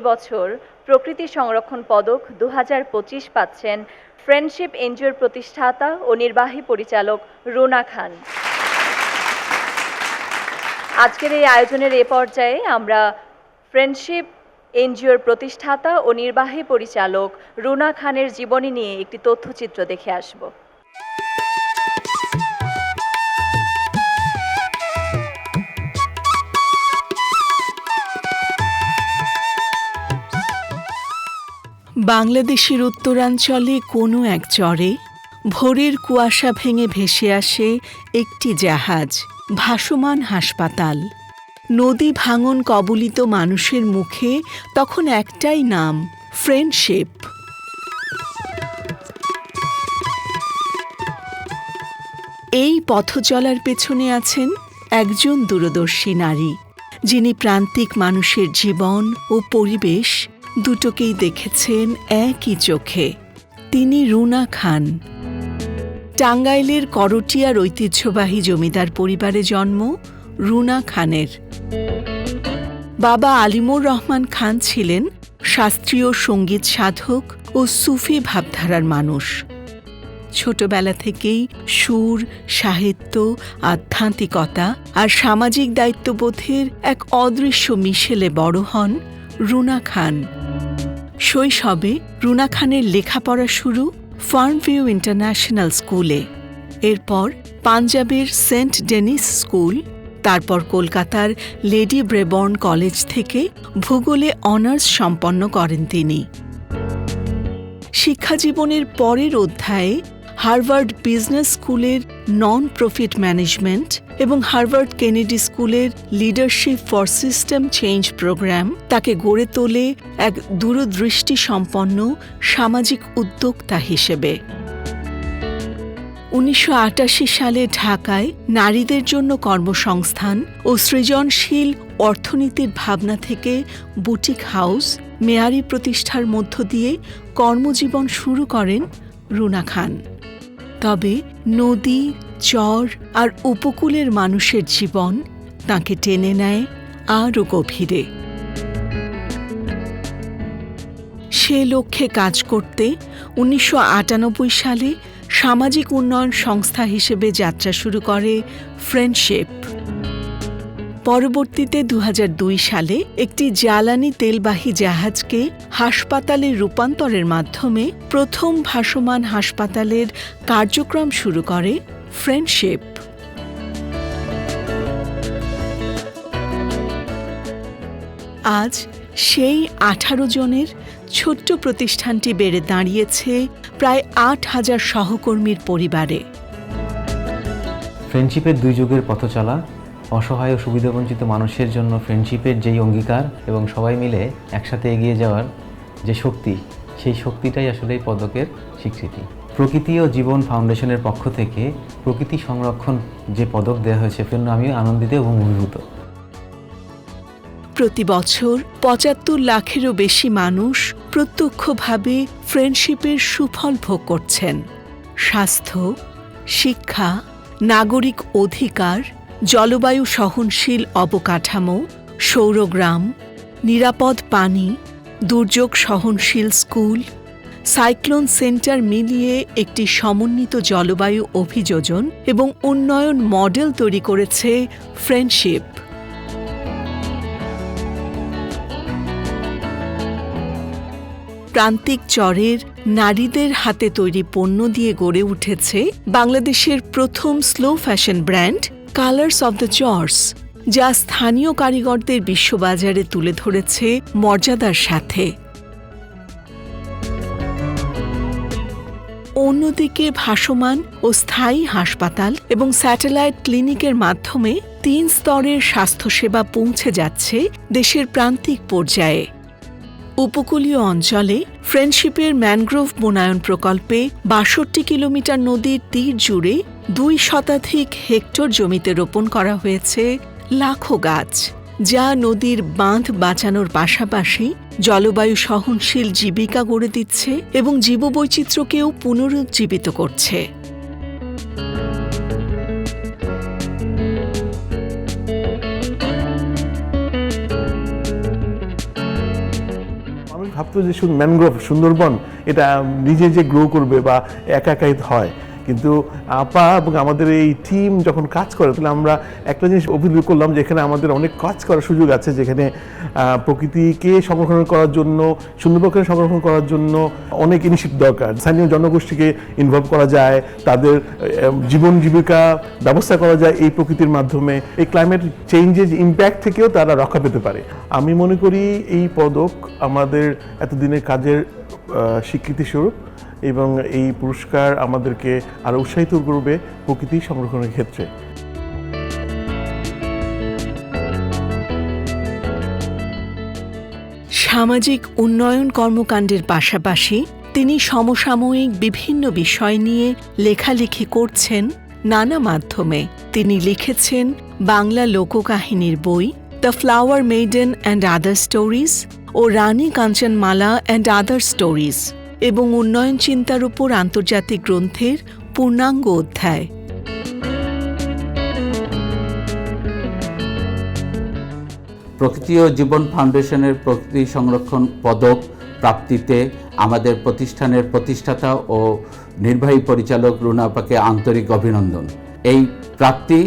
বছর প্রকৃতি সংরক্ষণ পদক 2025 পাচ্ছেন ফ্রেন্ডশিপ এনজিওর প্রতিষ্ঠাতা ও নির্বাহী পরিচালক রুনা খান। আজকের এই আয়োজনের এ পর্যায়ে আমরা ফ্রেন্ডশিপ এনজিওর প্রতিষ্ঠাতা ও নির্বাহী পরিচালক রুনা খানের জীবনী নিয়ে একটি তথ্যচিত্র দেখে আসব। বাংলাদেশের উত্তরাঞ্চলে কোনো এক চরে ভোরের কুয়াশা ভেঙে ভেসে আসে একটি জাহাজ, ভাসমান হাসপাতাল। নদী ভাঙন কবলিত মানুষের মুখে তখন একটাই নাম, ফ্রেন্ডশিপ। এই পথ চলার পেছনে আছেন একজন দূরদর্শী নারী, যিনি প্রান্তিক মানুষের জীবন ও পরিবেশ দুটোকেই দেখেছেন একই চোখে। তিনি রুনা খান। টাঙ্গাইলের করটিয়ার ঐতিহ্যবাহী জমিদার পরিবারে জন্ম রুনা খানের। বাবা আলিমুর রহমান খান ছিলেন শাস্ত্রীয় সঙ্গীত সাধক ও সুফি ভাবধারার মানুষ। ছোটবেলা থেকেই সুর, সাহিত্য, আধ্যাত্মিকতা আর সামাজিক দায়িত্ববোধের এক অদৃশ্য মিশেলে বড় হন রুনা খান। শৈশবে রুনা খানের লেখাপড়া শুরু ফার্মভিউ ইন্টারন্যাশনাল স্কুলে, এরপর পাঞ্জাবের সেন্ট ডেনিস স্কুল, তারপর কলকাতার লেডি ব্রেবর্ন কলেজ থেকে ভূগোলে অনার্স সম্পন্ন করেন তিনি। শিক্ষাজীবনের পরের অধ্যায়ে হার্ভার্ড বিজনেস স্কুলের নন প্রফিট ম্যানেজমেন্ট এবং হার্ভার্ড কেনেডি স্কুলের leadership for system change programme তাকে গড়ে তোলে এক দূরদৃষ্টি সম্পন্ন সামাজিক উদ্যোক্তা হিসেবে। 1988 সালে ঢাকায় নারীদের জন্য কর্মসংস্থান ও সৃজনশীল অর্থনীতির ভাবনা থেকে বুটিক হাউস মেয়ারি প্রতিষ্ঠার মধ্য দিয়ে কর্মজীবন শুরু করেন রুনা খান। তবে নদী, চর আর উপকূলের মানুষের জীবন তাঁকে টেনে নেয় আরও গভীরে। সে লক্ষ্যে কাজ করতে 1998 সালে সামাজিক উন্নয়ন সংস্থা হিসেবে যাত্রা শুরু করে ফ্রেন্ডশিপ। পরবর্তীতে 2002 সালে একটি জ্বালানি তেলবাহী জাহাজকে হাসপাতালে রূপান্তরের মাধ্যমে প্রথম ভাসমান হাসপাতালের কার্যক্রম শুরু করে ফ্রেন্ডশিপ। আজ সেই 18 জনের ছোট্ট প্রতিষ্ঠানটি বেড়ে দাঁড়িয়েছে প্রায় 8,000 সহকর্মীর পরিবারে। ফ্রেন্ডশিপের দুই যুগের পথ চলা, অসহায় ও সুবিধাবঞ্চিত মানুষের জন্য ফ্রেন্ডশিপের যেই অঙ্গীকার এবং সবাই মিলে একসাথে এগিয়ে যাওয়ার যে শক্তি, সেই শক্তিটাই আসলে এই পদকের স্বীকৃতি। প্রকৃতি ও জীবন ফাউন্ডেশনের পক্ষ থেকে প্রকৃতি সংরক্ষণ যে পদক দেওয়া হয়েছে, সেজন্য আমি আনন্দিত এবং অভিভূত। প্রতি বছর 75 লাখেরও বেশি মানুষ প্রত্যক্ষভাবে ফ্রেন্ডশিপের সুফল ভোগ করছেন। স্বাস্থ্য, শিক্ষা, নাগরিক অধিকার, জলবায়ু সহনশীল অবকাঠামো, সৌরগ্রাম, নিরাপদ পানি, দুর্যোগ সহনশীল স্কুল, সাইক্লোন সেন্টার মিলিয়ে একটি সমন্বিত জলবায়ু অভিযোজন এবং উন্নয়ন মডেল তৈরি করেছে ফ্রেন্ডশিপ। প্রান্তিক চরের নারীদের হাতে তৈরি পণ্য দিয়ে গড়ে উঠেছে বাংলাদেশের প্রথম slow fashion brand colours of the চর্স, যা স্থানীয় কারিগরদের বিশ্ববাজারে তুলে ধরেছে মর্যাদার সাথে। অন্যদিকে ভাসমান ও স্থায়ী হাসপাতাল এবং স্যাটেলাইট ক্লিনিকের মাধ্যমে 3 স্তরের স্বাস্থ্যসেবা পৌঁছে যাচ্ছে দেশের প্রান্তিক পর্যায়ে। উপকূলীয় অঞ্চলে ফ্রেন্ডশিপের ম্যানগ্রোভ বনায়ন প্রকল্পে 62 কিলোমিটার নদীর তীর জুড়ে 2 শতাধিক হেক্টর জমিতে রোপণ করা হয়েছে লাখো গাছ, যা নদীর বাঁধ বাঁচানোর পাশাপাশি জলবায়ু সহনশীল জীবিকা গড়ে দিচ্ছে এবং জীববৈচিত্র্যকেও পুনরুজ্জীবিত করছে। ভাবতো যে শুধু ম্যানগ্রোভ সুন্দরবন এটা নিজে যে গ্রো করবে বা একা একাই হয়, কিন্তু আপা এবং আমাদের এই টিম যখন কাজ করে তাহলে আমরা একটা জিনিস অভিযোগ করলাম যে এখানে আমাদের অনেক কাজ করার সুযোগ আছে, যেখানে প্রকৃতিকে সংরক্ষণ করার জন্য, সুন্দরবনকে সংরক্ষণ করার জন্য অনেক ইনিশিয়েটিভ দরকার। স্থানীয় জনগোষ্ঠীকে ইনভলভ করা যায়, তাদের জীবন জীবিকা ব্যবস্থা করা যায় এই প্রকৃতির মাধ্যমে। এই ক্লাইমেট চেঞ্জের ইম্প্যাক্ট থেকেও তারা রক্ষা পেতে পারে। আমি মনে করি এই পদক আমাদের এতদিনের কাজের স্বীকৃতি স্বরূপ, এবং এই পুরস্কার আমাদেরকে আরো উৎসাহিত করবে প্রকৃতি সংরক্ষণের ক্ষেত্রে। সামাজিক উন্নয়ন কর্মকাণ্ডের পাশাপাশি তিনি সমসাময়িক বিভিন্ন বিষয় নিয়ে লেখালেখি করছেন নানা মাধ্যমে। তিনি লিখেছেন বাংলা লোককাহিনীর বই the flower maiden and other stories ও Rani Kanchanmala and other stories, এবং উন্নয়ন চিন্তার উপর আন্তর্জাতিক গ্রন্থের পূর্ণাঙ্গ অধ্যায়। প্রকৃতি ও জীবন ফাউন্ডেশনের প্রকৃতি সংরক্ষণ পদক প্রাপ্তিতে আমাদের প্রতিষ্ঠানের প্রতিষ্ঠাতা ও নির্বাহী পরিচালক রুনা আপাকে আন্তরিক অভিনন্দন। এই প্রাপ্তি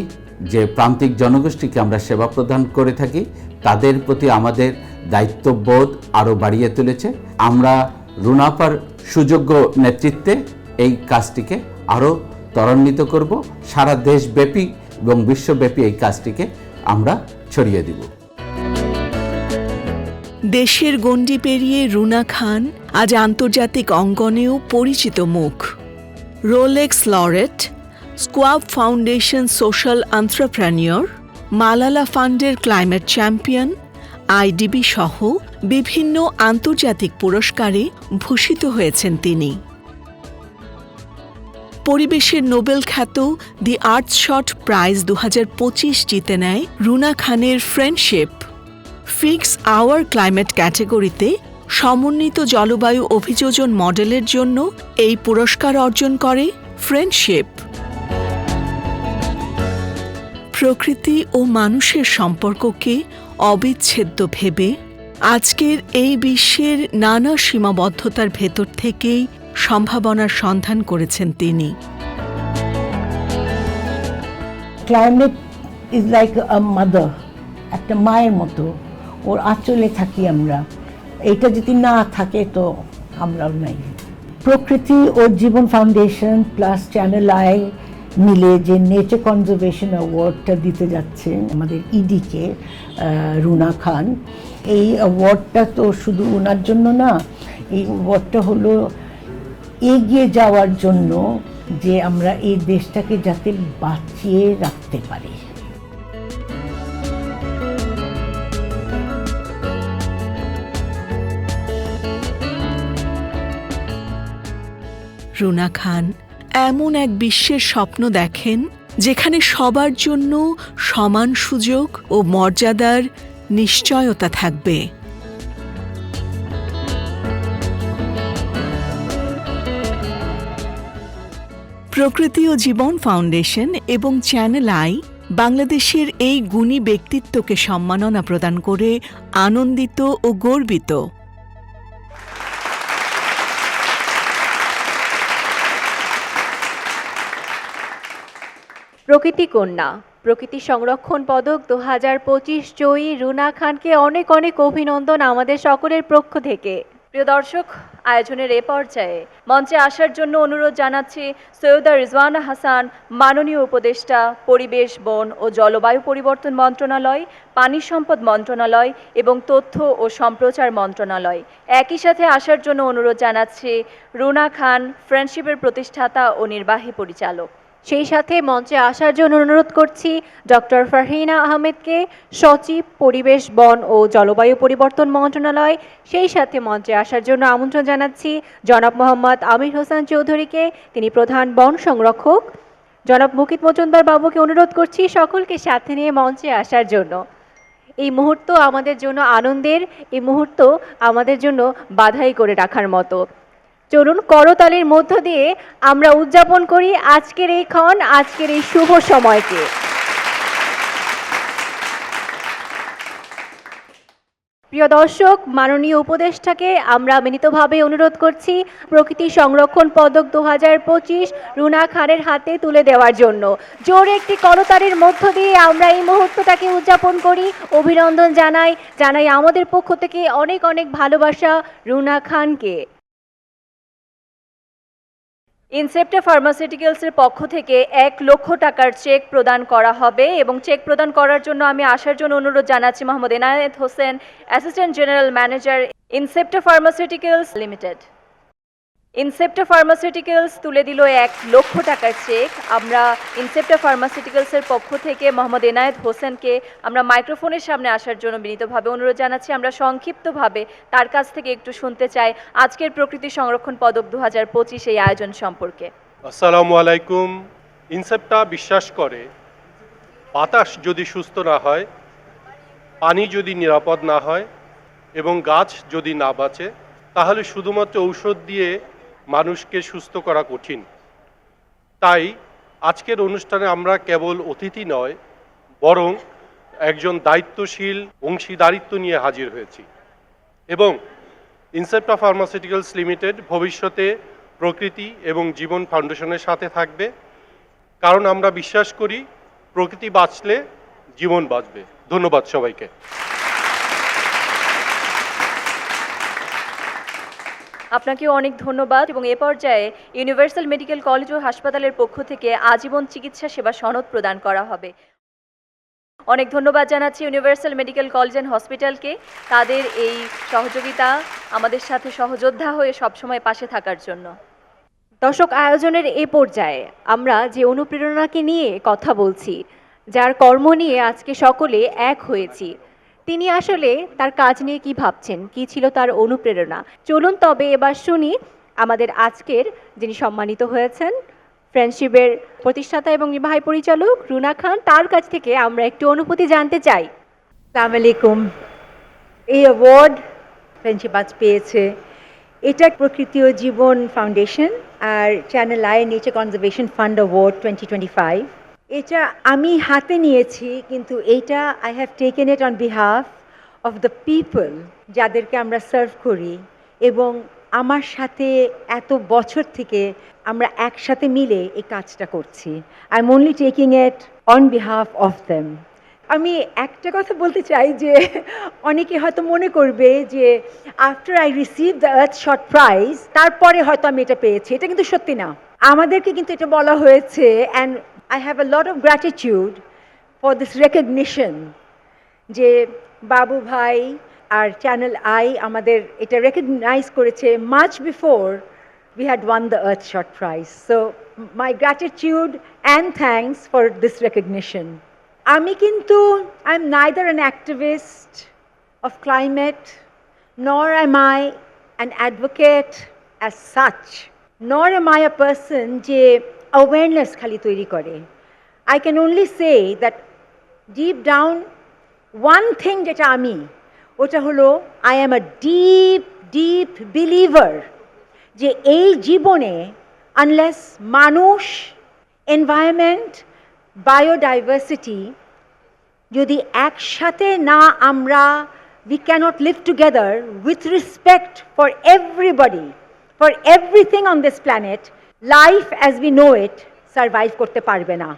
যে প্রান্তিক জনগোষ্ঠীকে আমরা সেবা প্রদান করে থাকি তাদের প্রতি আমাদের দায়িত্ববোধ আরও বাড়িয়ে তুলেছে। আমরা রুনা আপার সুযোগ্য নেতৃত্বে এই কাজটিকে আরও ত্বরান্বিত করব, সারা দেশব্যাপী এবং বিশ্বব্যাপী এই কাজটিকে আমরা ছড়িয়ে দিব। দেশের গণ্ডি পেরিয়ে রুনা খান আজ আন্তর্জাতিক অঙ্গনেও পরিচিত মুখ। Rolex laureate, Skoll foundation social entrepreneur, Malala ফান্ডের ক্লাইমেট চ্যাম্পিয়ন, আইডিবি সহ বিভিন্ন আন্তর্জাতিক পুরস্কারে ভূষিত হয়েছেন তিনি। পরিবেশের নোবেল খ্যাত দি আর্থশট প্রাইজ 2025 জিতে নেয় রুনা খানের ফ্রেন্ডশিপ। ফিক্স আওয়ার ক্লাইমেট ক্যাটেগরিতে সমন্বিত জলবায়ু অভিযোজন মডেলের জন্য এই পুরস্কার অর্জন করে ফ্রেন্ডশিপ। প্রকৃতি ও মানুষের সম্পর্ককে অবিচ্ছেদ্য ভেবে আজকের এই বিশ্বের নানা সীমাবদ্ধতার ভেতর থেকেই সম্ভাবনার সন্ধান করেছেন তিনি। Climate is like a mother, একটা মায়ের মতো, ওর আঁচলে থাকি আমরা। এইটা যদি না থাকে তো আমরাও নাই। প্রকৃতি O Jibon foundation plus channel I মিলে যে নেচার কনজারভেশন অ্যাওয়ার্ডটা দিতে যাচ্ছে আমাদের ইডিকে রুনা খান, এই অ্যাওয়ার্ডটা তো শুধু ওনার জন্য না, এই অ্যাওয়ার্ডটা হলো এগিয়ে যাওয়ার জন্য, যে আমরা এই দেশটাকে যাতে বাঁচিয়ে রাখতে পারি। রুনা খান এমন এক বিশ্বের স্বপ্ন দেখেন যেখানে সবার জন্য সমান সুযোগ ও মর্যাদার নিশ্চয়তা থাকবে। প্রকৃতি ও জীবন ফাউন্ডেশন এবং চ্যানেল আই বাংলাদেশের এই গুণী ব্যক্তিত্বকে সম্মাননা প্রদান করে আনন্দিত ও গর্বিত। প্রকৃতি কন্যা প্রকৃতি সংরক্ষণ পদক 2025 জয়ী রুনা খানকে অনেক অনেক অভিনন্দন আমাদের সকলের পক্ষ থেকে। প্রিয় দর্শক, আয়োজনের এ পর্যায়ে মঞ্চে আসার জন্য অনুরোধ জানাচ্ছি সৈয়দা রিজওয়ানা হাসান, মাননীয় উপদেষ্টা, পরিবেশ, বন ও জলবায়ু পরিবর্তন মন্ত্রণালয়, পানি সম্পদ মন্ত্রণালয় এবং তথ্য ও সম্প্রচার মন্ত্রণালয়। একই সাথে আসার জন্য অনুরোধ জানাচ্ছি রুনা খান, ফ্রেন্ডশিপের প্রতিষ্ঠাতা ও নির্বাহী পরিচালক। সেই সাথে মঞ্চে আসার জন্য অনুরোধ করছি ডক্টর ফারহিনা আহমেদকে, সচিব, পরিবেশ, বন ও জলবায়ু পরিবর্তন মন্ত্রণালয়। সেই সাথে মঞ্চে আসার জন্য আমন্ত্রণ জানাচ্ছি জনাব মোহাম্মদ আমির হোসেন চৌধুরীকে, তিনি প্রধান বন সংরক্ষক। জনাব মুকিত মজুমদার বাবুকে অনুরোধ করছি সকলকে সাথে নিয়ে মঞ্চে আসার জন্য। এই মুহূর্ত আমাদের জন্য আনন্দের, এই মুহূর্ত আমাদের জন্য বাধাই করে রাখার মতো। চলুন করতালির মধ্য দিয়ে আমরা উদযাপন করি আজকের এই ক্ষণ, আজকের এই শুভ সময়কে। প্রিয় দর্শক, মাননীয় উপদেষ্টাকে আমরা বিনীতভাবে অনুরোধ করছি প্রকৃতি সংরক্ষণ পদক 2025 রুনা খানের হাতে তুলে দেওয়ার জন্য। জোরে একটি করতালির মধ্য দিয়ে আমরা এই মুহূর্তটাকে উদযাপন করি, অভিনন্দন জানাই আমাদের পক্ষ থেকে অনেক অনেক ভালোবাসা রুনা খানকে। ইনসেপ্টা ফার্মাসিউটিক্যালসের পক্ষ থেকে 1 লক্ষ টাকার চেক প্রদান করা হবে এবং চেক প্রদান করার জন্য আমি আসার জন্য অনুরোধ জানাচ্ছি Mohammad Enayet Hossain, assistant general manager, Incepta pharmaceuticals limited. Incepta pharmaceuticals তুলে দিল 1 লক্ষ টাকার চেক। আমরা ইনসেপ্টা ফার্মাসিউটিক্যালসের পক্ষ থেকে মোহাম্মদ এনায়েত হোসেনকে আমরা মাইক্রোফোনের সামনে আসার জন্য বিনীতভাবে অনুরোধ জানাচ্ছি। আমরা সংক্ষিপ্তভাবে তার কাছ থেকে একটু শুনতে চাই আজকের প্রকৃতি সংরক্ষণ পদক 2025 এই আয়োজন সম্পর্কে। আসসালামু আলাইকুম। ইনসেপ্টা বিশ্বাস করে বাতাস যদি সুস্থ না হয়, পানি যদি নিরাপদ না হয় এবং গাছ যদি না বাঁচে, তাহলে শুধুমাত্র ঔষধ দিয়ে মানুষকে সুস্থ করা কঠিন। তাই আজকের অনুষ্ঠানে আমরা কেবল অতিথি নয়, বরং একজন দায়িত্বশীল অংশীদারিত্ব নিয়ে হাজির হয়েছি এবং ইনসেপ্টা ফার্মাসিউটিক্যালস লিমিটেড ভবিষ্যতে প্রকৃতি এবং জীবন ফাউন্ডেশনের সাথে থাকবে, কারণ আমরা বিশ্বাস করি প্রকৃতি বাঁচলে জীবন বাঁচবে। ধন্যবাদ সবাইকে। আপনাকেও অনেক ধন্যবাদ এবং এ পর্যায়ে ইউনিভার্সাল মেডিকেল কলেজ ও হাসপাতালের পক্ষ থেকে আজীবন চিকিৎসা সেবা সনদ প্রদান করা হবে। অনেক ধন্যবাদ জানাচ্ছি ইউনিভার্সাল মেডিকেল কলেজ অ্যান্ড হসপিটালকে, তাদের এই সহযোগিতা, আমাদের সাথে সহযোদ্ধা হয়ে সবসময় পাশে থাকার জন্য। দর্শক, আয়োজনের এ পর্যায়ে আমরা যে অনুপ্রেরণাকে নিয়ে কথা বলছি, যার কর্ম নিয়ে আজকে সকলে এক হয়েছি, তিনি আসলে তার কাজ নিয়ে কি ভাবছেন, কি ছিল তার অনুপ্রেরণা। চলুন তবে এবার শুনি আমাদের আজকের যিনি সম্মানিত হয়েছেন, ফ্রেন্ডশিপের প্রতিষ্ঠাতা এবং নির্বাহী পরিচালক রুনা খান, তার কাছ থেকে আমরা একটু অনুভূতি জানতে চাই। আসসালামু আলাইকুম। এই অ্যাওয়ার্ড ফ্রেন্ডশিপ আজ পেয়েছে, এটা প্রকৃতি ও জীবন ফাউন্ডেশন আর Channel i nature conservation fund award 2025। এটা আমি হাতে নিয়েছি, কিন্তু এইটা I have taken it on behalf of the people যাদেরকে আমরা সার্ভ করি এবং আমার সাথে এত বছর থেকে আমরা একসাথে মিলে এই কাজটা করছি। I am only taking it on behalf of them. আমি একটা কথা বলতে চাই যে অনেকে হয়তো মনে করবে যে after I receive the earth shot prize তারপরে হয়তো আমি এটা পেয়েছি, এটা কিন্তু সত্যি না। আমাদেরকে কিন্তু এটা বলা হয়েছে, and I have a lot of gratitude for this recognition যে বাবু ভাই আর চ্যানেল আই আমাদের এটা রেকগনাইজ করেছে much before we had won the Earthshot Prize. So my gratitude and thanks for this recognition. আমি কিন্তু I'm neither an activist of climate, nor am I an advocate as such, nor am I a person যে awareness খালি তৈরি করে। I can only say that deep down one thing যেটা আমি, ওটা হলো I am a deep believer যে এই জীবনে আনলেস মানুষ, এনভায়রনমেন্ট, বায়োডাইভার্সিটি যদি একসাথে না আমরা we cannot live together with respect for everybody, for everything on this planet, life as we know it survive করতে পারবে না।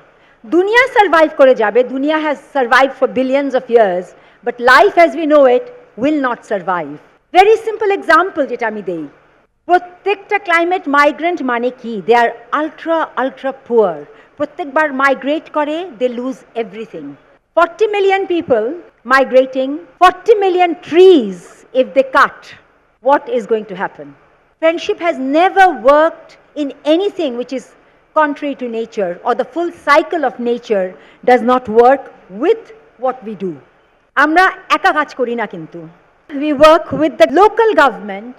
দুনিয়া সার্ভাইভ করে যাবে, দুনিয়া has survived for billions of years, but life as we know it will not survive. Very simple example যেটা আমি দেই, প্রত্যেকটা ক্লাইমেট মাইগ্রেন্ট মানে কি, দে আর আলট্রা পুয়ার। প্রত্যেকবার মাইগ্রেট করে, দে lose everything. 40 million people migrating, 40 million trees if they cut, what is going to happen? Friendship has never worked in anything which is contrary to nature, or the full cycle of nature does not work with what we do. আমরা একা কাজ করি না কিন্তু। We work with the local government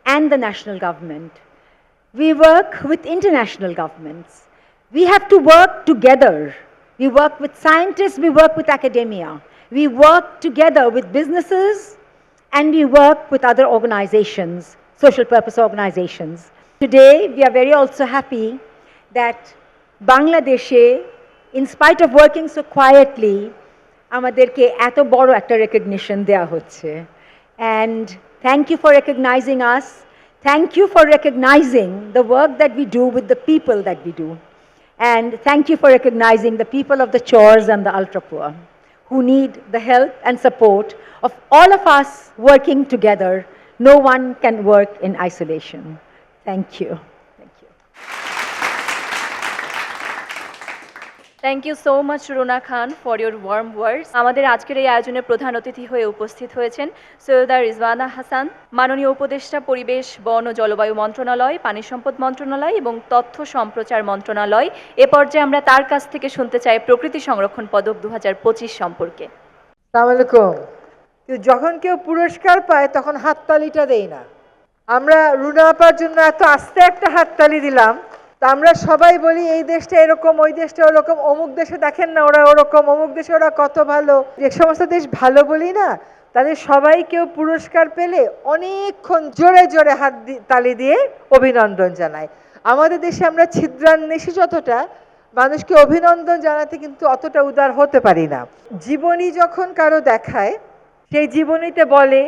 and the national government. We work with international governments. We have to work together. We work with scientists, we work with academia. We work together with businesses, and we work with other organizations, social purpose organizations. Today, we are very also happy that Bangladeshe, in spite of working so quietly, আমাদেরকে এত বড় একটা recognition দেওয়া হচ্ছে। And thank you for recognizing us. Thank you for recognizing the work that we do with the people that we do. And thank you for recognizing the people of the chores and the ultra poor who need the help and support of all of us working together. No one can work in isolation. Thank you. Thank you. Thank you so much Runa Khan for your warm words. আমাদের আজকের এই আয়োজনে প্রধান অতিথি হয়ে উপস্থিত হয়েছেন সৈয়দা রিজওয়ানা হাসান, মাননীয় উপদেষ্টা, পরিবেশ, বন ও জলবায়ু মন্ত্রণালয়, পানি সম্পদ মন্ত্রণালয় এবং তথ্য সম্প্রচার মন্ত্রণালয়। এ পর্যায়ে আমরা তার কাছ থেকে শুনতে চাই প্রকৃতি সংরক্ষণ পদক 2025 সম্পর্কে। আসসালামু আলাইকুম। যখন কেউ পুরস্কার পায় তখন হাততালিটা দেই না। আমরা রুনা আপার জন্য এত আস্তে একটা হাততালি দিলাম, তা আমরা সবাই বলি এই দেশটা এরকম, ওই দেশটা ওরকম, অমুক দেশে দেখেন না ওরা ওরকম, অমুক দেশে ওরা কত ভালো। যে সমস্ত দেশ ভালো বলি না, তাদের সবাই কেউ পুরস্কার পেলে অনেকক্ষণ জোরে জোরে তালি দিয়ে অভিনন্দন জানায়। আমাদের দেশে আমরা ছিদ্রান্বেষী যতটা, মানুষকে অভিনন্দন জানাতে কিন্তু অতটা উদার হতে পারি না। জীবনী যখন কারো দেখায়, সেই জীবনীতে বলে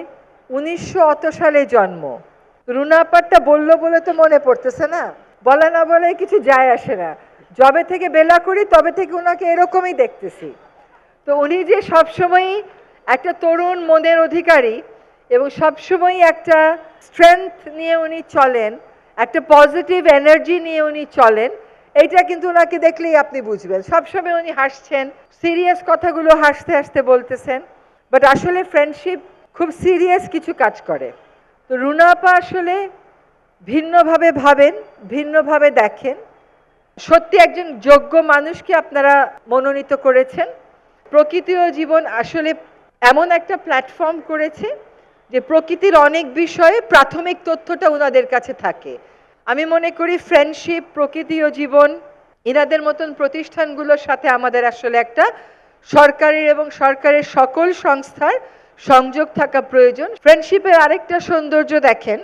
1900 সালে জন্ম। রুনা আপারটা বললো বলে তো মনে পড়তেছে না, বলা না বলে কিছু যায় আসে না। যবে থেকে বেলা করি তবে থেকে ওনাকে এরকমই দেখতেছি। তো উনি যে সবসময়ই একটা তরুণ মনের অধিকারী এবং সবসময়ই একটা স্ট্রেংথ নিয়ে উনি চলেন, একটা পজিটিভ এনার্জি নিয়ে উনি চলেন, এইটা কিন্তু ওনাকে দেখলেই আপনি বুঝবেন। সবসময় উনি হাসছেন, সিরিয়াস কথাগুলো হাসতে হাসতে বলতেছেন, বাট আসলে ফ্রেন্ডশিপ খুব সিরিয়াস কিছু কাজ করে। তো রুনা আপা আসলে ভিন্নভাবে ভাবেন, ভিন্নভাবে দেখেন। সত্যি একজন যোগ্য মানুষকে আপনারা মনোনীত করেছেন। প্রকৃতি ও জীবন আসলে এমন একটা প্ল্যাটফর্ম করেছে যে প্রকৃতির অনেক বিষয়ে প্রাথমিক তথ্যটা ওনাদের কাছে থাকে। আমি মনে করি ফ্রেন্ডশিপ, প্রকৃতি ও জীবন, এনাদের মতন প্রতিষ্ঠানগুলোর সাথে আমাদের আসলে একটা সরকারের এবং সরকারের সকল সংস্থার সংযোগ থাকা প্রয়োজন। ফ্রেন্ডশিপের আরেকটা সৌন্দর্য দেখেন,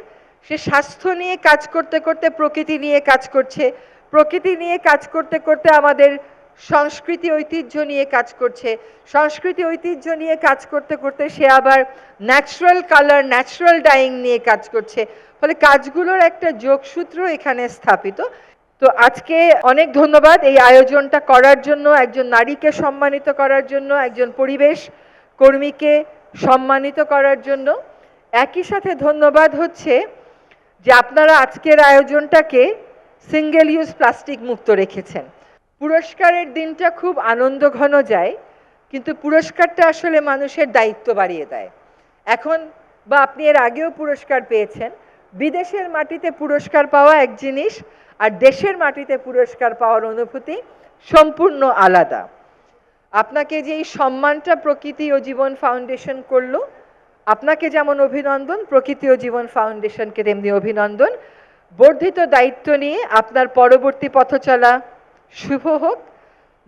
সে স্বাস্থ্য নিয়ে কাজ করতে করতে প্রকৃতি নিয়ে কাজ করছে, প্রকৃতি নিয়ে কাজ করতে করতে আমাদের সংস্কৃতি ঐতিহ্য নিয়ে কাজ করছে, সংস্কৃতি ঐতিহ্য নিয়ে কাজ করতে করতে সে আবার ন্যাচারাল কালার, ন্যাচারাল ডাইং নিয়ে কাজ করছে। ফলে কাজগুলোর একটা যোগসূত্র এখানে স্থাপিত। তো আজকে অনেক ধন্যবাদ এই আয়োজনটা করার জন্য, একজন নারীকে সম্মানিত করার জন্য, একজন পরিবেশ কর্মীকে সম্মানিত করার জন্য। একই সাথে ধন্যবাদ হচ্ছে যে আপনারা আজকের আয়োজনটাকে সিঙ্গেল ইউজ প্লাস্টিক মুক্ত রেখেছেন। পুরস্কারের দিনটা খুব আনন্দ ঘন যায়, কিন্তু পুরস্কারটা আসলে মানুষের দায়িত্ব বাড়িয়ে দেয়। এখন বা আপনি এর আগেও পুরস্কার পেয়েছেন, বিদেশের মাটিতে পুরস্কার পাওয়া এক জিনিস, আর দেশের মাটিতে পুরস্কার পাওয়ার অনুভূতি সম্পূর্ণ আলাদা। আপনাকে যে এই সম্মানটা প্রকৃতি ও জীবন ফাউন্ডেশন করলো, আপনাকে যেমন অভিনন্দন, প্রকৃতি ও জীবন ফাউন্ডেশনকে তেমনি অভিনন্দন। বর্ধিত দায়িত্ব নিয়ে আপনার পরবর্তী পথচলা শুভ হোক।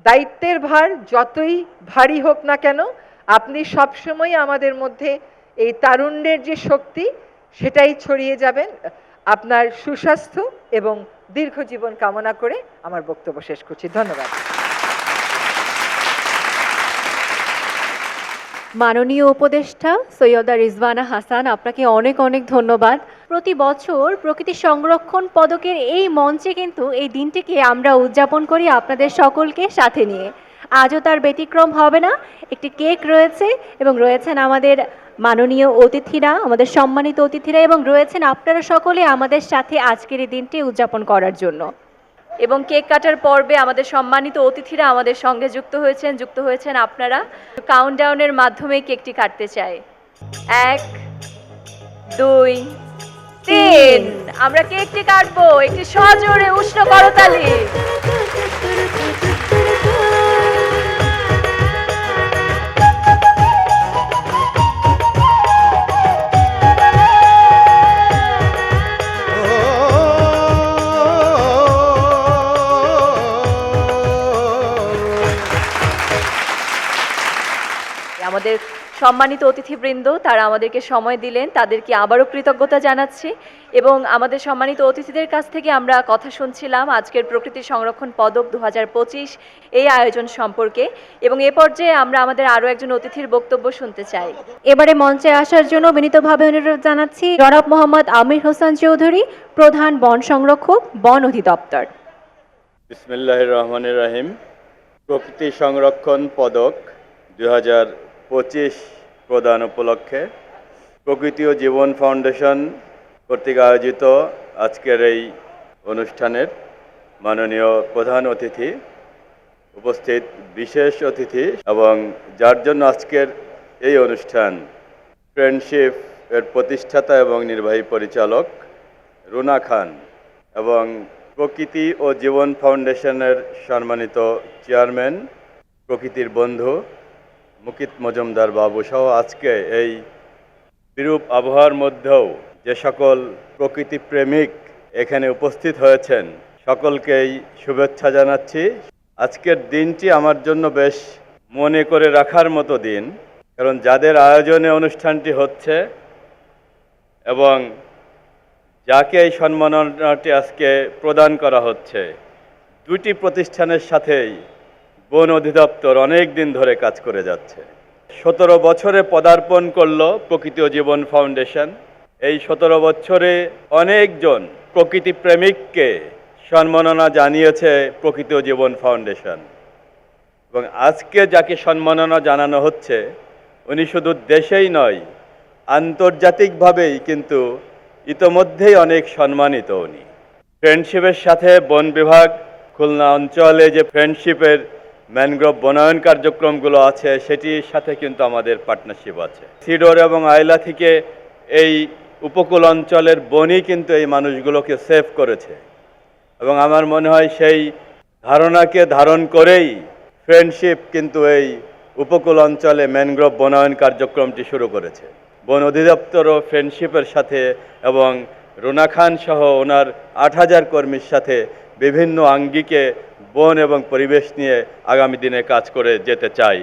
দায়িত্বের ভার যতই ভারী হোক না কেন, আপনি সবসময় আমাদের মধ্যে এই তারুণ্যের যে শক্তি, সেটাই ছড়িয়ে যাবেন। আপনার সুস্বাস্থ্য এবং দীর্ঘ জীবন কামনা করে আমার বক্তব্য শেষ করছি। ধন্যবাদ। মাননীয় উপদেষ্টা সৈয়দা রিজওয়ানা হাসান, আপনাকে অনেক অনেক ধন্যবাদ। প্রতি বছর প্রকৃতি সংরক্ষণ পদকের এই মঞ্চে কিন্তু এই দিনটিকে আমরা উদযাপন করি আপনাদের সকলকে সাথে নিয়ে। আজও তার ব্যতিক্রম হবে না। একটি কেক রয়েছে এবং রয়েছেন আমাদের মাননীয় অতিথিরা, আমাদের সম্মানিত অতিথিরা, এবং রয়েছেন আপনারা সকলে আমাদের সাথে আজকের এই দিনটি উদযাপন করার জন্য। এবং কেক কাটার পর্বে আমাদের সম্মানিত অতিথিরা আমাদের সঙ্গে যুক্ত হয়েছেন আপনারা। কাউন্টডাউনের মাধ্যমে কেকটি কাটতে চাই। 1, 2, 3, আমরা কেকটি কাটবো। একটি সজোরে উষ্ণ করতালি। আমাদের সম্মানিত অতিথিবৃন্দ তারা আমাদেরকে সময় দিলেন, তাদেরকে আবারও কৃতজ্ঞতা জানাচ্ছি। এবং আমাদের সম্মানিত অতিথিদের কাছ থেকে আমরা কথা শুনছিলাম আজকের প্রকৃতি সংরক্ষণ পদক 2025 এই আয়োজন সম্পর্কে। এবং এ পর্যায়ে আমরা আমাদের আরও একজন অতিথির বক্তব্য শুনতে চাই। এবারে মঞ্চে আসার জন্য বিনীতভাবে অনুরোধ জানাচ্ছি জনাব মোহাম্মদ আমির হোসেন চৌধুরী, প্রধান বন সংরক্ষক, বন অধিদপ্তর। বিসমিল্লাহির রহমানির রহিম। প্রকৃতি সংরক্ষণ পদক 2025 প্রদান উপলক্ষে প্রকৃতি ও জীবন ফাউন্ডেশন কর্তৃক আয়োজিত আজকের এই অনুষ্ঠানের মাননীয় প্রধান অতিথি, উপস্থিত বিশেষ অতিথি এবং যার জন্য আজকের এই অনুষ্ঠান, ফ্রেন্ডশিপ এর প্রতিষ্ঠাতা এবং নির্বাহী পরিচালক রুনা খান এবং প্রকৃতি ও জীবন ফাউন্ডেশনের সম্মানিত চেয়ারম্যান, প্রকৃতির বন্ধু মুকিত মজুমদার বাবু সহ আজকে এই বিরূপ আবহাওয়ার মধ্যেও যে সকল প্রকৃতি প্রেমিক এখানে উপস্থিত হয়েছেন সকলকেই শুভেচ্ছা জানাচ্ছি। আজকের দিনটি আমার জন্য বেশ মনে করে রাখার মতো দিন, কারণ যাদের আয়োজনে অনুষ্ঠানটি হচ্ছে এবং যাকে এই সম্মাননাটি আজকে প্রদান করা হচ্ছে, দুটি প্রতিষ্ঠানের সাথেই বন অধিদপ্তর অনেক দিন ধরে কাজ করে যাচ্ছে। 17 বছরে পদার্পণ করলো প্রকৃতি ও জীবন ফাউন্ডেশন। এই 17 বছরে অনেকজন প্রকৃতি প্রেমিককে সম্মাননা জানিয়েছে প্রকৃতি ও জীবন ফাউন্ডেশন, এবং আজকে যাকে সম্মাননা জানানো হচ্ছে উনি শুধু দেশেই নয়, আন্তর্জাতিকভাবেই কিন্তু ইতোমধ্যেই অনেক সম্মানিত উনি। ফ্রেন্ডশিপের সাথে বন বিভাগ খুলনা অঞ্চলে যে ফ্রেন্ডশিপের ম্যানগ্রোভ বনায়ন কার্যক্রমগুলো আছে সেটির সাথে কিন্তু আমাদের পার্টনারশিপ আছে। সিডর এবং আইলা থেকে এই উপকূল অঞ্চলের বনই কিন্তু এই মানুষগুলোকে সেভ করেছে, এবং আমার মনে হয় সেই ধারণাকে ধারণ করেই ফ্রেন্ডশিপ কিন্তু এই উপকূল অঞ্চলে ম্যানগ্রোভ বনায়ন কার্যক্রমটি শুরু করেছে। বন অধিদপ্তরও ফ্রেন্ডশিপের সাথে এবং রুনা খান সহ ওনার 8000 কর্মীর সাথে বিভিন্ন আঙ্গিকে বন এবং পরিবেশ নিয়ে আগামী দিনে কাজ করে যেতে চাই।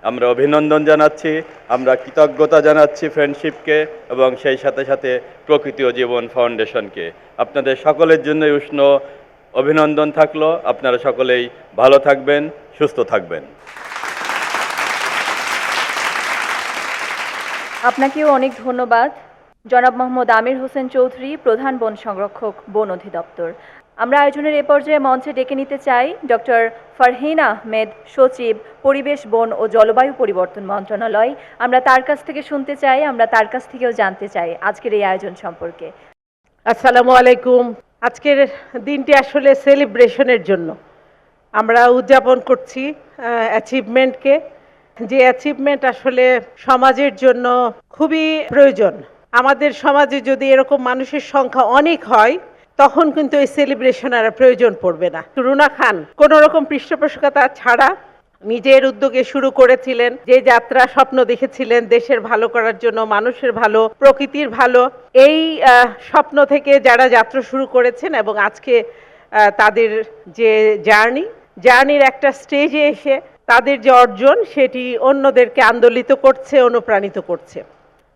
আমরা অভিনন্দন জানাচ্ছি, আমরা কৃতজ্ঞতা জানাচ্ছি ফ্রেন্ডশিপকে এবং সেই সাথে সাথে প্রকৃতি ও জীবন ফাউন্ডেশনকে। আপনাদের সকলের জন্য উষ্ণ অভিনন্দন থাকলো। আপনারা সকলেই ভালো থাকবেন, সুস্থ থাকবেন। আপনাকেও অনেক ধন্যবাদ জনাব মোহাম্মদ আমির হোসেন চৌধুরী, প্রধান বন সংরক্ষক, বন অধিদপ্তর। আমরা আয়োজনের এ পর্যায়ে মঞ্চে ডেকে নিতে চাই ডক্টর ফারহিন আহমেদ, সচিব, পরিবেশ, বন ও জলবায়ু পরিবর্তন মন্ত্রণালয়। আমরা তার কাছ থেকে শুনতে চাই, আমরা তার কাছ থেকেও জানতে চাই আজকের এই আয়োজন সম্পর্কে। আসসালামু আলাইকুম। আজকের দিনটি আসলে সেলিব্রেশনের জন্য আমরা উদযাপন করছি অ্যাচিভমেন্টকে, যে অ্যাচিভমেন্ট আসলে সমাজের জন্য খুবই প্রয়োজন। আমাদের সমাজে যদি এরকম মানুষের সংখ্যা অনেক হয় তখন কিন্তু এই সেলিব্রেশন আর প্রয়োজন পড়বে না। রুনা খান কোনো রকম পৃষ্ঠপোষকতা ছাড়া নিজের উদ্যোগে শুরু করেছিলেন, যে যাত্রা স্বপ্ন দেখেছিলেন দেশের ভালো করার জন্য, মানুষের ভালো, প্রকৃতির ভালো। এই স্বপ্ন থেকে যারা যাত্রা শুরু করেছেন এবং আজকে তাদের যে জার্নির একটা স্টেজে এসে তাদের যে অর্জন সেটি অন্যদেরকে আন্দোলিত করছে, অনুপ্রাণিত করছে।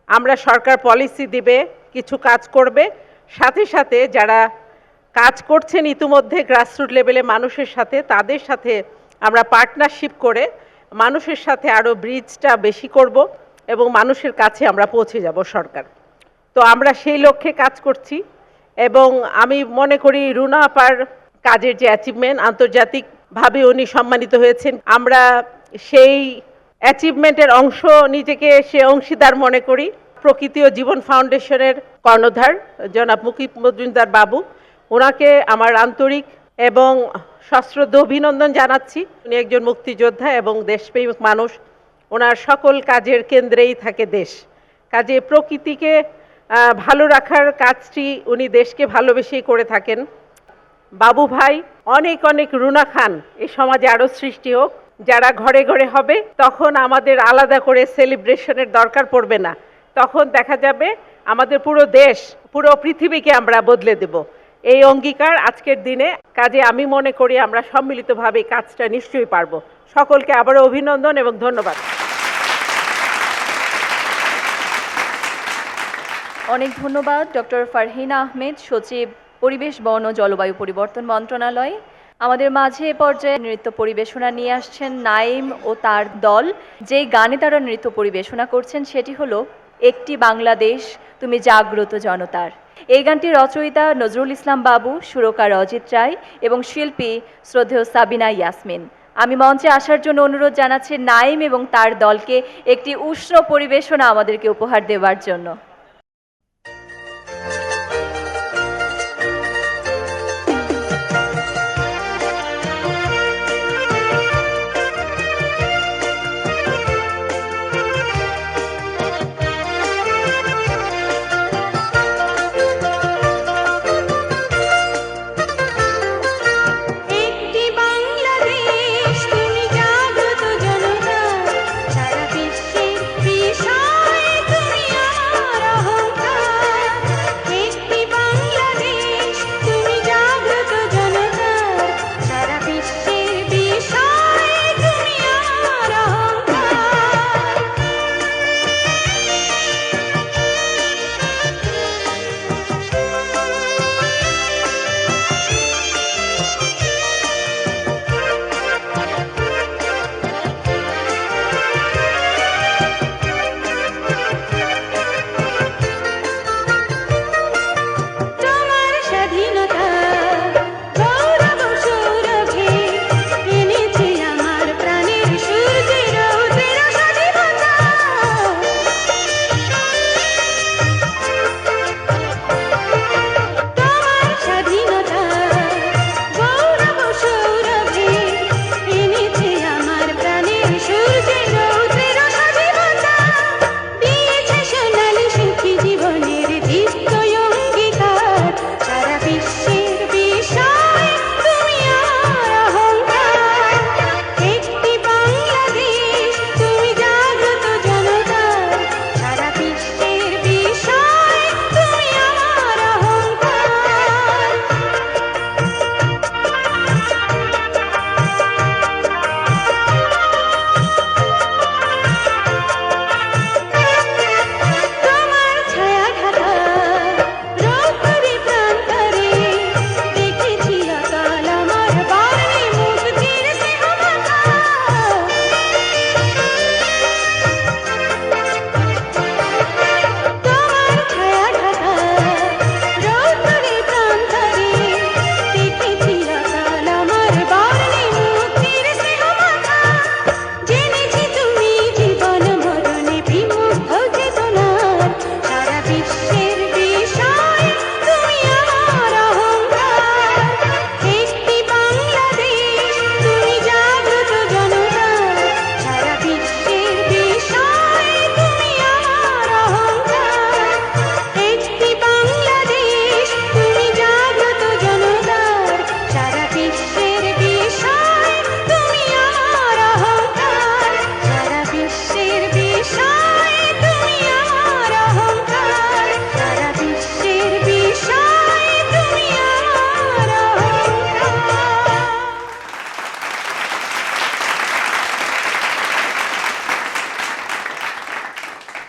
আমরা সরকার পলিসি দিবে, কিছু কাজ করবে, সাথে সাথে যারা কাজ করছেন ইতিমধ্যে গ্রাসরুট লেভেলে মানুষের সাথে, তাদের সাথে আমরা পার্টনারশিপ করে মানুষের সাথে আরও ব্রিজটা বেশি করব এবং মানুষের কাছে আমরা পৌঁছে যাব সরকার। তো আমরা সেই লক্ষ্যে কাজ করছি এবং আমি মনে করি রুনা আপার কাজের যে অ্যাচিভমেন্ট, আন্তর্জাতিকভাবে উনি সম্মানিত হয়েছেন। আমরা সেই অ্যাচিভমেন্টের অংশ, নিজেকে সে অংশীদার মনে করি। প্রকৃতি ও জীবন ফাউন্ডেশনের কর্ণধার জনাব মুকিত মজুমদার বাবু, ওনাকে আমার আন্তরিক এবং সশ্রদ্ধ অভিনন্দন জানাচ্ছি। উনি একজন মুক্তিযোদ্ধা এবং দেশপ্রেমিক মানুষ। ওনার সকল কাজের কেন্দ্রেই থাকে দেশ। কাজে প্রকৃতিকে ভালো রাখার কাজটি উনি দেশকে ভালোবেসেই করে থাকেন। বাবু ভাই, অনেক অনেক রুনা খান এই সমাজে আরও সৃষ্টি হোক। যারা ঘরে ঘরে হবে তখন আমাদের আলাদা করে সেলিব্রেশনের দরকার পড়বে না, তখন দেখা যাবে আমাদের পুরো দেশ, পুরো পৃথিবীকে আমরা বদলে দেব। এই অঙ্গীকার আজকের দিনে। কাজে আমি মনে করি আমরা সম্মিলিতভাবে কাজটা নিশ্চয়ই পারবো। সকলকে আবারও অভিনন্দন এবং ধন্যবাদ। অনেক ধন্যবাদ ডক্টর ফারহিনা আহমেদ, সচিব, পরিবেশ, বন ও জলবায়ু পরিবর্তন মন্ত্রণালয়। আমাদের মাঝে এ পর্যায়ে নৃত্য পরিবেশনা নিয়ে আসছেন নাইম ও তার দল। যেই গানে তারা নৃত্য পরিবেশনা করছেন সেটি হলো একটি বাংলাদেশ তুমি জাগ্রত জনতার। এই গানটি রচয়িতা নজরুল ইসলাম বাবু, সুরকার অজিত রায় এবং শিল্পী শ্রদ্ধেয় সাবিনা ইয়াসমিন। আমি মঞ্চে আসার জন্য অনুরোধ জানাচ্ছি নাইম এবং তার দলকে একটি উষ্ণ পরিবেশনা আমাদেরকে উপহার দেওয়ার জন্য।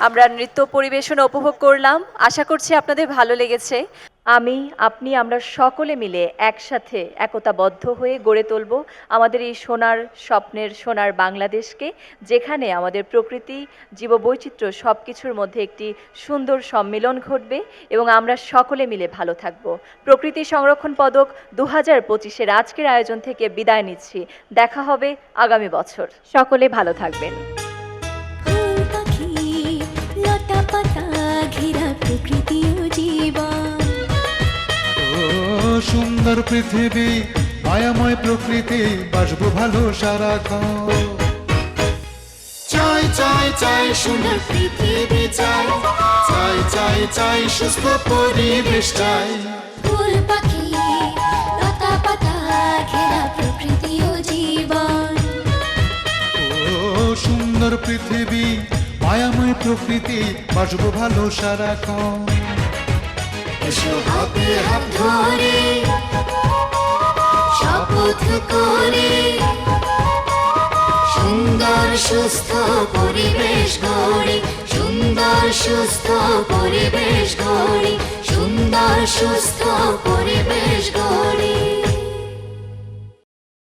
আমরা নৃত্য পরিবেশনা উপভোগ করলাম, আশা করছি আপনাদের ভালো লেগেছে। আমি, আপনি, আমরা সকলে মিলে একসাথে একতাবদ্ধ হয়ে গড়ে তুলব আমাদের এই সোনার স্বপ্নের সোনার বাংলাদেশকে, যেখানে আমাদের প্রকৃতি, জীববৈচিত্র্য সব কিছুর মধ্যে একটি সুন্দর সম্মিলন ঘটবে এবং আমরা সকলে মিলে ভালো থাকব। প্রকৃতি সংরক্ষণ পদক 2025-এর আজকের আয়োজন থেকে বিদায় নিচ্ছি। দেখা হবে আগামী বছর। সকলে ভালো থাকবেন। প্রকৃতি ও জীবন, সুন্দর পৃথিবী, মায়াময় প্রকৃতি, বাসবো ভালো সারাক্ষণ। চাই চাই চাই সুন্দর পৃথিবী চাই, চাই চাই চাই সুস্থ পরিবেশ চাই। ফুল পাখি লতা পাতা ঘেরা প্রকৃতি ও জীবন, সুন্দর পৃথিবী, মায়াময় প্রকৃতি, বাসবো ভালো সারাক্ষণ। এসো হাতে হাত ধরে শপথ করে সুন্দর সুস্থ পরিবেশ গড়ে, সুন্দর সুন্দর সুস্থ পরিবেশ গড়ি, সুন্দর সুস্থ পরিবেশ গড়ি।